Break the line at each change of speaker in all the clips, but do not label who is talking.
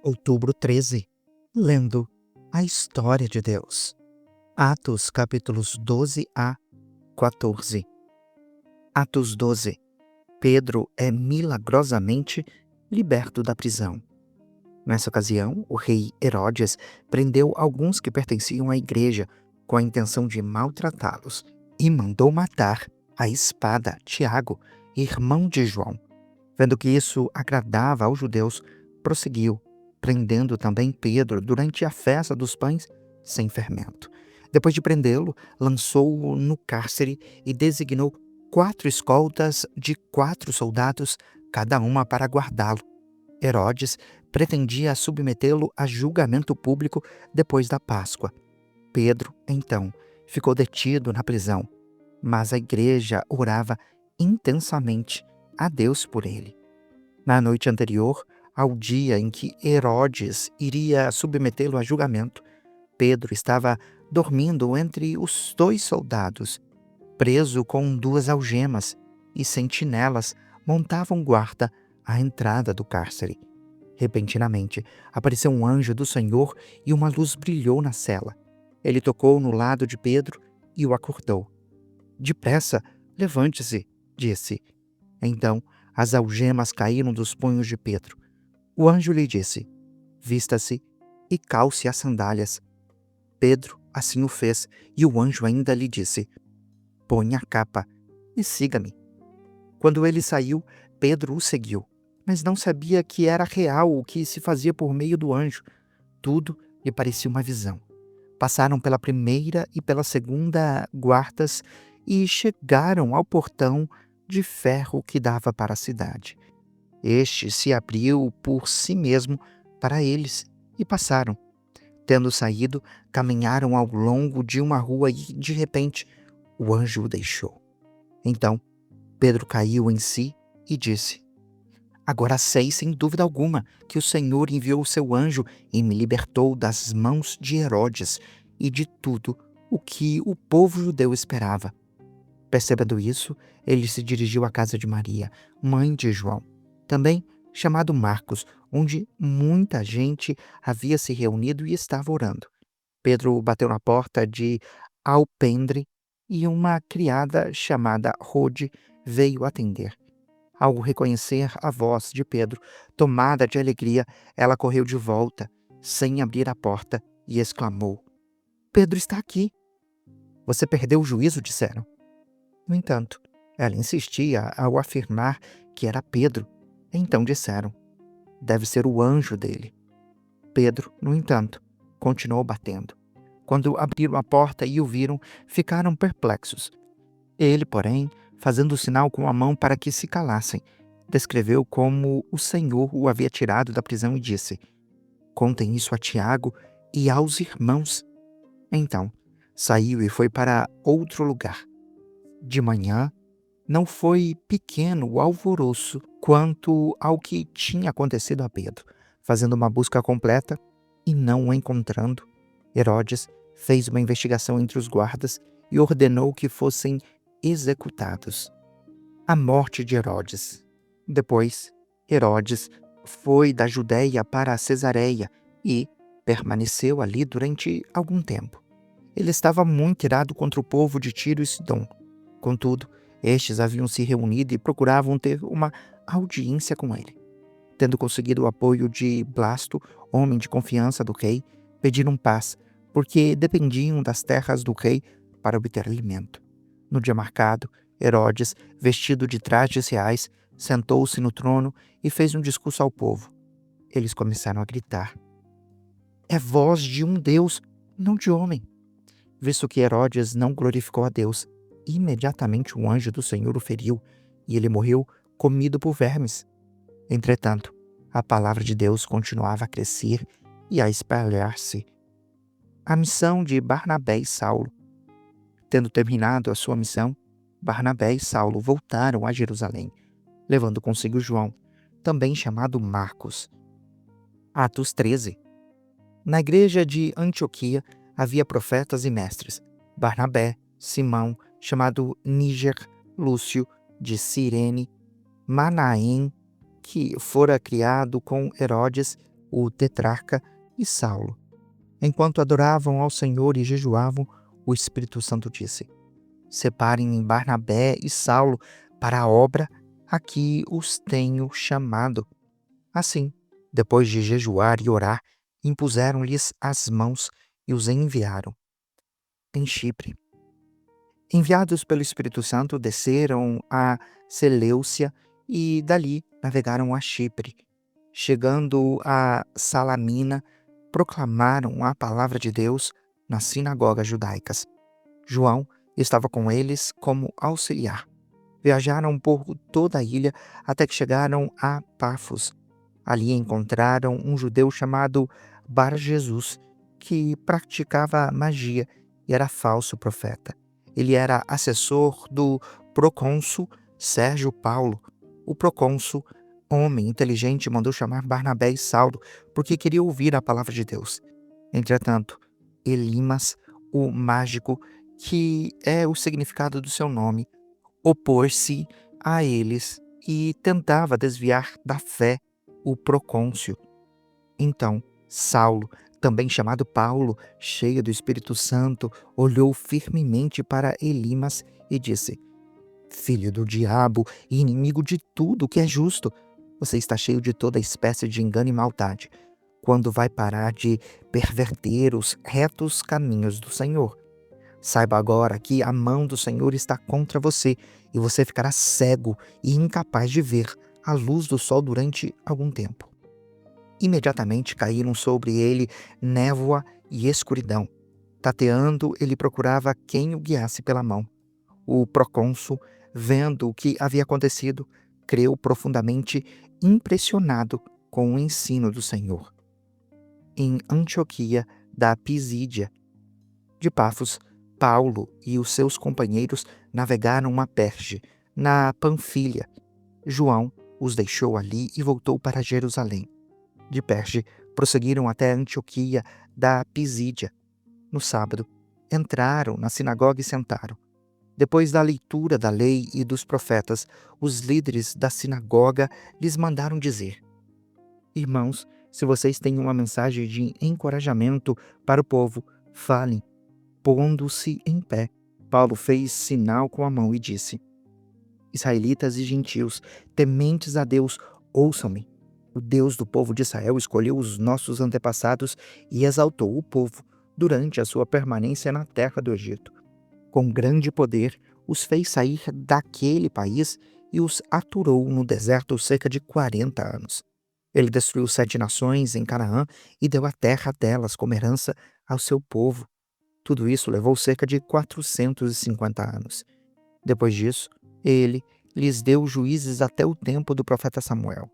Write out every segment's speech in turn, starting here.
Outubro 13, lendo a história de Deus. Atos capítulos 12 a 14. Atos 12. Pedro é milagrosamente liberto da prisão. Nessa ocasião, o rei Herodes prendeu alguns que pertenciam à igreja com a intenção de maltratá-los e mandou matar à espada Tiago, irmão de João. Vendo que isso agradava aos judeus, prosseguiu, prendendo também Pedro durante a festa dos pães sem fermento. Depois de prendê-lo, lançou-o no cárcere e designou 4 escoltas de 4 soldados, cada uma para guardá-lo. Herodes pretendia submetê-lo a julgamento público depois da Páscoa. Pedro, então, ficou detido na prisão, mas a igreja orava intensamente a Deus por ele. Na noite anterior ao dia em que Herodes iria submetê-lo a julgamento, Pedro estava dormindo entre os 2 soldados, preso com 2 algemas, e sentinelas montavam guarda à entrada do cárcere. Repentinamente, apareceu um anjo do Senhor e uma luz brilhou na cela. Ele tocou no lado de Pedro e o acordou. "Depressa, levante-se", disse. Então, as algemas caíram dos punhos de Pedro. O anjo lhe disse: "Vista-se e calce as sandálias." Pedro assim o fez, e o anjo ainda lhe disse: "Ponha a capa e siga-me." Quando ele saiu, Pedro o seguiu, mas não sabia que era real o que se fazia por meio do anjo. Tudo lhe parecia uma visão. Passaram pela primeira e pela segunda guardas e chegaram ao portão de ferro que dava para a cidade. Este se abriu por si mesmo para eles e passaram. Tendo saído, caminharam ao longo de uma rua e, de repente, o anjo o deixou. Então, Pedro caiu em si e disse: "Agora sei, sem dúvida alguma, que o Senhor enviou o seu anjo e me libertou das mãos de Herodes e de tudo o que o povo judeu esperava." Percebendo isso, ele se dirigiu à casa de Maria, mãe de João, também chamado Marcos, onde muita gente havia se reunido e estava orando. Pedro bateu na porta de alpendre e uma criada chamada Rode veio atender. Ao reconhecer a voz de Pedro, tomada de alegria, ela correu de volta, sem abrir a porta, e exclamou: "Pedro está aqui." "Você perdeu o juízo", disseram. No entanto, ela insistia ao afirmar que era Pedro. Então disseram: "Deve ser o anjo dele." Pedro, no entanto, continuou batendo. Quando abriram a porta e o viram, ficaram perplexos. Ele, porém, fazendo sinal com a mão para que se calassem, descreveu como o Senhor o havia tirado da prisão e disse: "Contem isso a Tiago e aos irmãos." Então, saiu e foi para outro lugar. De manhã, não foi pequeno o alvoroço quanto ao que tinha acontecido a Pedro. Fazendo uma busca completa e não o encontrando, Herodes fez uma investigação entre os guardas e ordenou que fossem executados. A morte de Herodes. Depois, Herodes foi da Judéia para Cesareia e permaneceu ali durante algum tempo. Ele estava muito irado contra o povo de Tiro e Sidom. Contudo, estes haviam se reunido e procuravam ter uma audiência com ele. Tendo conseguido o apoio de Blasto, homem de confiança do rei, pediram paz, porque dependiam das terras do rei para obter alimento. No dia marcado, Herodes, vestido de trajes reais, sentou-se no trono e fez um discurso ao povo. Eles começaram a gritar: "É voz de um Deus, não de homem." Visto que Herodes não glorificou a Deus, imediatamente um anjo do Senhor o feriu, e ele morreu comido por vermes. Entretanto, a palavra de Deus continuava a crescer e a espalhar-se. A missão de Barnabé e Saulo. Tendo terminado a sua missão, Barnabé e Saulo voltaram a Jerusalém, levando consigo João, também chamado Marcos. Atos 13. Na igreja de Antioquia havia profetas e mestres: Barnabé, Simão, chamado Níger, Lúcio, de Cirene, Manaém, que fora criado com Herodes, o tetrarca e Saulo. Enquanto adoravam ao Senhor e jejuavam, o Espírito Santo disse: Separem Barnabé e Saulo para a obra a que os tenho chamado. Assim, depois de jejuar e orar, impuseram-lhes as mãos e os enviaram. Em Chipre. Enviados pelo Espírito Santo, desceram a Seleucia e dali navegaram a Chipre. Chegando a Salamina, proclamaram a palavra de Deus nas sinagogas judaicas. João estava com eles como auxiliar. Viajaram por toda a ilha até que chegaram a Pafos. Ali encontraram um judeu chamado Bar-Jesus, que praticava magia e era falso profeta. Ele era assessor do procônsul Sérgio Paulo. O procônsul, homem inteligente, mandou chamar Barnabé e Saulo, porque queria ouvir a palavra de Deus. Entretanto, Elimas, o mágico, que é o significado do seu nome, opôs-se a eles e tentava desviar da fé o procônsul. Então, Saulo, também chamado Paulo, cheio do Espírito Santo, olhou firmemente para Elimas e disse: Filho do diabo e inimigo de tudo o que é justo, você está cheio de toda espécie de engano e maldade. Quando vai parar de perverter os retos caminhos do Senhor? Saiba agora que a mão do Senhor está contra você e você ficará cego e incapaz de ver a luz do sol durante algum tempo. Imediatamente caíram sobre ele névoa e escuridão. Tateando, ele procurava quem o guiasse pela mão. O procônsul, vendo o que havia acontecido, creu profundamente impressionado com o ensino do Senhor. Em Antioquia da Pisídia de Pafos, Paulo e os seus companheiros navegaram a Perge, na Panfilha. João os deixou ali e voltou para Jerusalém. De Perge, prosseguiram até Antioquia da Pisídia. No sábado, entraram na sinagoga e sentaram. Depois da leitura da lei e dos profetas, os líderes da sinagoga lhes mandaram dizer: Irmãos, se vocês têm uma mensagem de encorajamento para o povo, falem. Pondo-se em pé, Paulo fez sinal com a mão e disse: Israelitas e gentios, tementes a Deus, ouçam-me. O Deus do povo de Israel escolheu os nossos antepassados e exaltou o povo durante a sua permanência na terra do Egito. Com grande poder, os fez sair daquele país e os aturou no deserto cerca de 40 anos. Ele destruiu 7 nações em Canaã e deu a terra delas como herança ao seu povo. Tudo isso levou cerca de 450 anos. Depois disso, ele lhes deu juízes até o tempo do profeta Samuel.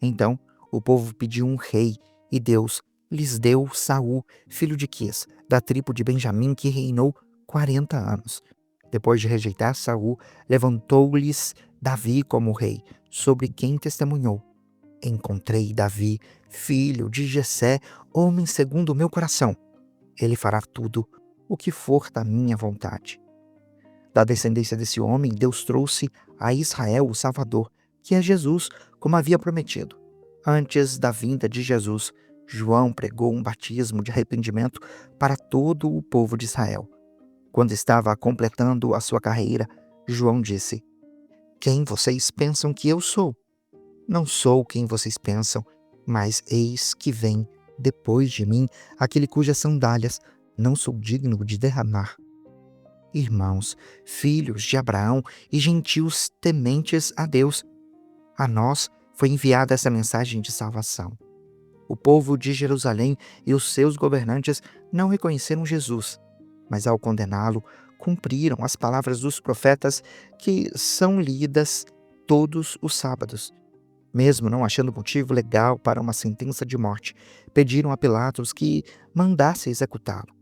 Então, o povo pediu um rei, e Deus lhes deu Saul, filho de Quis, da tribo de Benjamim, que reinou 40 anos. Depois de rejeitar Saul, levantou-lhes Davi como rei, sobre quem testemunhou: Encontrei Davi, filho de Jessé, homem segundo o meu coração. Ele fará tudo o que for da minha vontade. Da descendência desse homem, Deus trouxe a Israel o Salvador, que é Jesus, como havia prometido. Antes da vinda de Jesus, João pregou um batismo de arrependimento para todo o povo de Israel. Quando estava completando a sua carreira, João disse: Quem vocês pensam que eu sou? Não sou quem vocês pensam, mas eis que vem, depois de mim, aquele cujas sandálias não sou digno de derramar. Irmãos, filhos de Abraão e gentios tementes a Deus, a nós foi enviada essa mensagem de salvação. O povo de Jerusalém e os seus governantes não reconheceram Jesus, mas ao condená-lo, cumpriram as palavras dos profetas que são lidas todos os sábados. Mesmo não achando motivo legal para uma sentença de morte, pediram a Pilatos que mandasse executá-lo.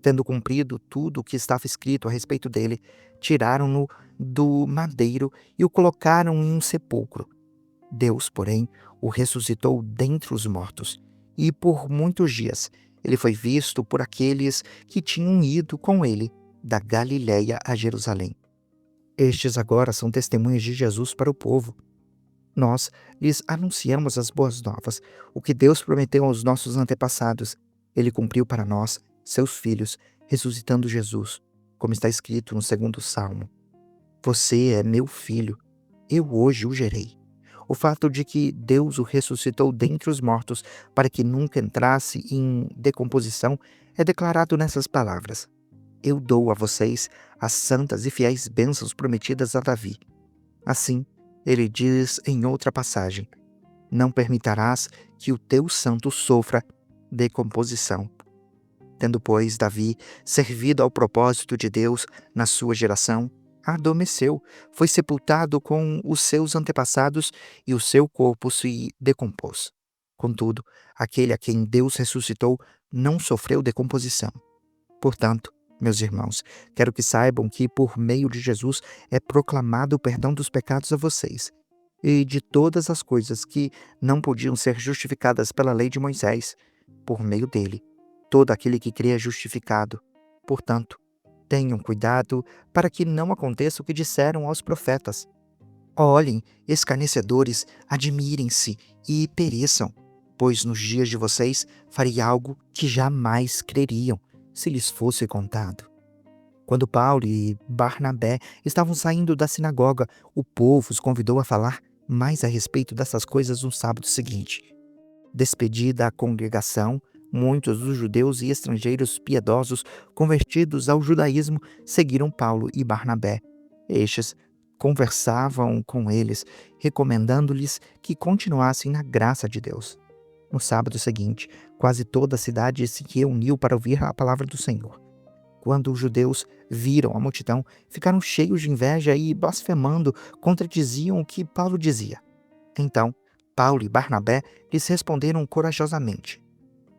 Tendo cumprido tudo o que estava escrito a respeito dele, tiraram-no do madeiro e o colocaram em um sepulcro. Deus, porém, o ressuscitou dentre os mortos, e por muitos dias ele foi visto por aqueles que tinham ido com ele da Galiléia a Jerusalém. Estes agora são testemunhas de Jesus para o povo. Nós lhes anunciamos as boas novas, o que Deus prometeu aos nossos antepassados. Ele cumpriu para nós, seus filhos, ressuscitando Jesus, como está escrito no 2º Salmo. Você é meu filho, eu hoje o gerei. O fato de que Deus o ressuscitou dentre os mortos para que nunca entrasse em decomposição é declarado nessas palavras: eu dou a vocês as santas e fiéis bênçãos prometidas a Davi. Assim, ele diz em outra passagem: não permitirás que o teu santo sofra decomposição. Tendo, pois, Davi servido ao propósito de Deus na sua geração, adormeceu, foi sepultado com os seus antepassados e o seu corpo se decompôs. Contudo, aquele a quem Deus ressuscitou não sofreu decomposição. Portanto, meus irmãos, quero que saibam que por meio de Jesus é proclamado o perdão dos pecados a vocês e de todas as coisas que não podiam ser justificadas pela lei de Moisés. Por meio dele, todo aquele que crê é justificado. Portanto, tenham cuidado para que não aconteça o que disseram aos profetas: olhem, escarnecedores, admirem-se e pereçam, pois nos dias de vocês farei algo que jamais creriam, se lhes fosse contado. Quando Paulo e Barnabé estavam saindo da sinagoga, o povo os convidou a falar mais a respeito dessas coisas no sábado seguinte. Despedida a congregação, muitos dos judeus e estrangeiros piedosos convertidos ao judaísmo seguiram Paulo e Barnabé. Estes conversavam com eles, recomendando-lhes que continuassem na graça de Deus. No sábado seguinte, quase toda a cidade se reuniu para ouvir a palavra do Senhor. Quando os judeus viram a multidão, ficaram cheios de inveja e, blasfemando, contradiziam o que Paulo dizia. Então, Paulo e Barnabé lhes responderam corajosamente: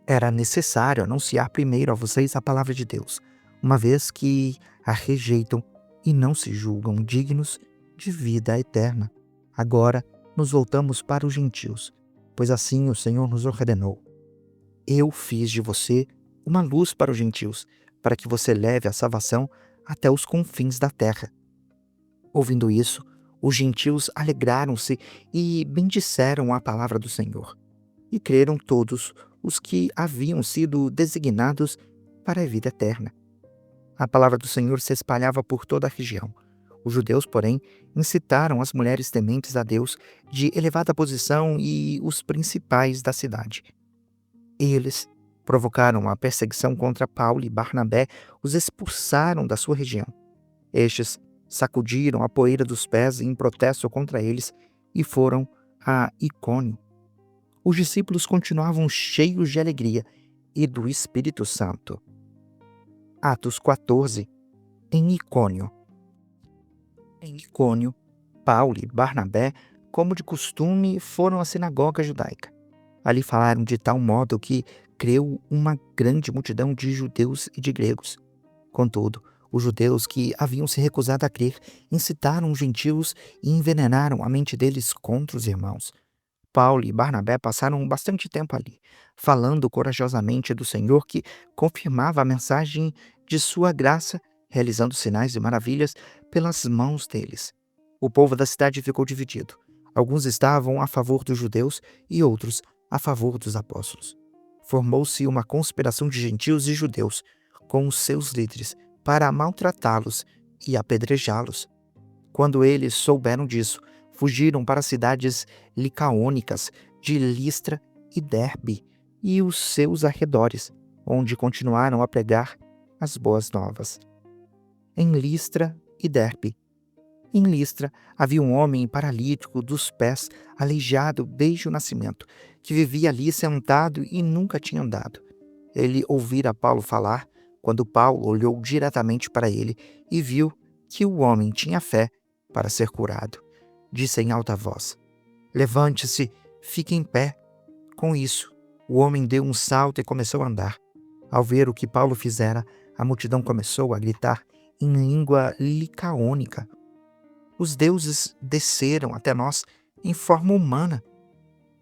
era necessário anunciar primeiro a vocês a palavra de Deus, uma vez que a rejeitam e não se julgam dignos de vida eterna. Agora nos voltamos para os gentios, pois assim o Senhor nos ordenou. Eu fiz de você uma luz para os gentios, para que você leve a salvação até os confins da terra. Ouvindo isso, os gentios alegraram-se e bendisseram a palavra do Senhor. E creram todos os que haviam sido designados para a vida eterna. A palavra do Senhor se espalhava por toda a região. Os judeus, porém, incitaram as mulheres tementes a Deus de elevada posição e os principais da cidade. Eles provocaram a perseguição contra Paulo e Barnabé, os expulsaram da sua região. Estes sacudiram a poeira dos pés em protesto contra eles e foram a Icônio. Os discípulos continuavam cheios de alegria e do Espírito Santo. Atos 14, em Icônio. Em Icônio, Paulo e Barnabé, como de costume, foram à sinagoga judaica. Ali falaram de tal modo que creu uma grande multidão de judeus e de gregos. Contudo, os judeus que haviam se recusado a crer incitaram os gentios e envenenaram a mente deles contra os irmãos. Paulo e Barnabé passaram bastante tempo ali, falando corajosamente do Senhor que confirmava a mensagem de sua graça, realizando sinais e maravilhas pelas mãos deles. O povo da cidade ficou dividido. Alguns estavam a favor dos judeus e outros a favor dos apóstolos. Formou-se uma conspiração de gentios e judeus, com os seus líderes, para maltratá-los e apedrejá-los. Quando eles souberam disso, fugiram para as cidades licaônicas de Listra e Derbe e os seus arredores, onde continuaram a pregar as boas novas. Em Listra e Derbe. Em Listra havia um homem paralítico dos pés, aleijado desde o nascimento, que vivia ali sentado e nunca tinha andado. Ele ouvira Paulo falar, quando Paulo olhou diretamente para ele e viu que o homem tinha fé para ser curado. Disse em alta voz: levante-se, fique em pé. Com isso, o homem deu um salto e começou a andar. Ao ver o que Paulo fizera, a multidão começou a gritar em língua licaônica: os deuses desceram até nós em forma humana.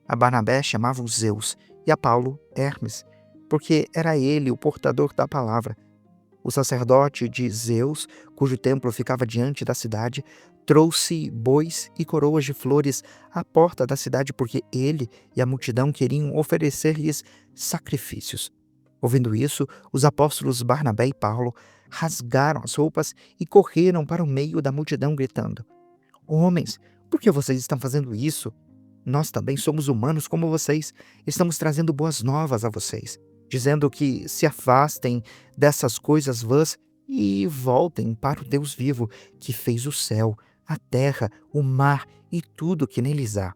A Barnabé chamavam Zeus e a Paulo Hermes, porque era ele o portador da palavra. O sacerdote de Zeus, cujo templo ficava diante da cidade, trouxe bois e coroas de flores à porta da cidade porque ele e a multidão queriam oferecer-lhes sacrifícios. Ouvindo isso, os apóstolos Barnabé e Paulo rasgaram as roupas e correram para o meio da multidão gritando: Homens, por que vocês estão fazendo isso? Nós também somos humanos como vocês. Estamos trazendo boas novas a vocês, dizendo que se afastem dessas coisas vãs e voltem para o Deus vivo, que fez o céu, a terra, o mar e tudo que neles há.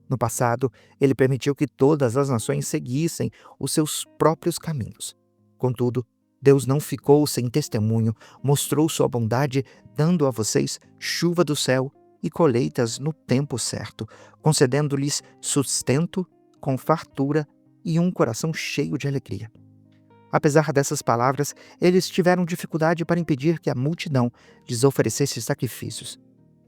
No passado, ele permitiu que todas as nações seguissem os seus próprios caminhos. Contudo, Deus não ficou sem testemunho, mostrou sua bondade, dando a vocês chuva do céu e colheitas no tempo certo, concedendo-lhes sustento com fartura e um coração cheio de alegria. Apesar dessas palavras, eles tiveram dificuldade para impedir que a multidão lhes oferecesse sacrifícios.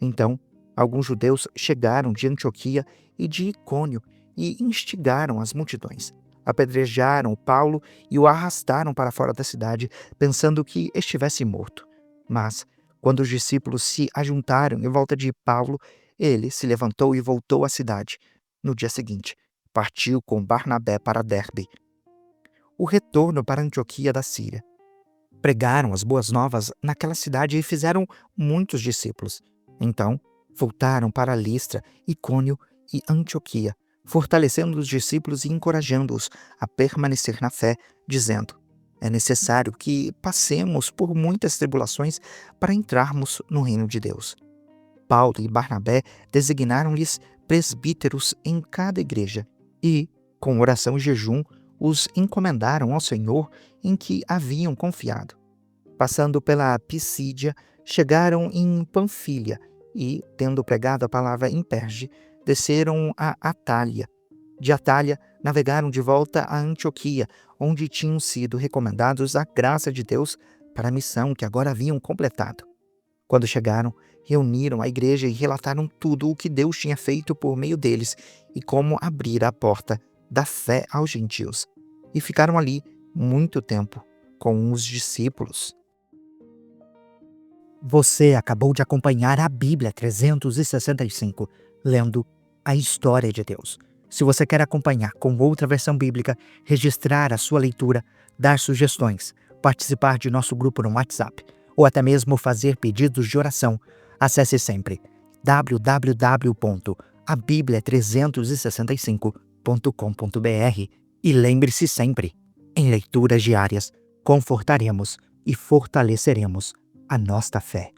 Então, alguns judeus chegaram de Antioquia e de Icônio e instigaram as multidões. Apedrejaram Paulo e o arrastaram para fora da cidade, pensando que estivesse morto. Mas, quando os discípulos se ajuntaram em volta de Paulo, ele se levantou e voltou à cidade. No dia seguinte, partiu com Barnabé para Derbe. O retorno para Antioquia da Síria. Pregaram as boas novas naquela cidade e fizeram muitos discípulos. Então, voltaram para Listra, Icônio e Antioquia, fortalecendo os discípulos e encorajando-os a permanecer na fé, dizendo: é necessário que passemos por muitas tribulações para entrarmos no reino de Deus. Paulo e Barnabé designaram-lhes presbíteros em cada igreja e, com oração e jejum, os encomendaram ao Senhor em que haviam confiado. Passando pela Pisídia, chegaram em Panfilha e, tendo pregado a palavra em Perge, desceram a Atália. De Atália, navegaram de volta a Antioquia, onde tinham sido recomendados à graça de Deus para a missão que agora haviam completado. Quando chegaram, reuniram a igreja e relataram tudo o que Deus tinha feito por meio deles e como abrir a porta da fé aos gentios. E ficaram ali muito tempo com os discípulos. Você acabou de acompanhar a Bíblia 365, lendo a história de Deus. Se você quer acompanhar com outra versão bíblica, registrar a sua leitura, dar sugestões, participar de nosso grupo no WhatsApp ou até mesmo fazer pedidos de oração, acesse sempre www.abiblia365.com.br e lembre-se sempre, em leituras diárias, confortaremos e fortaleceremos a nossa fé.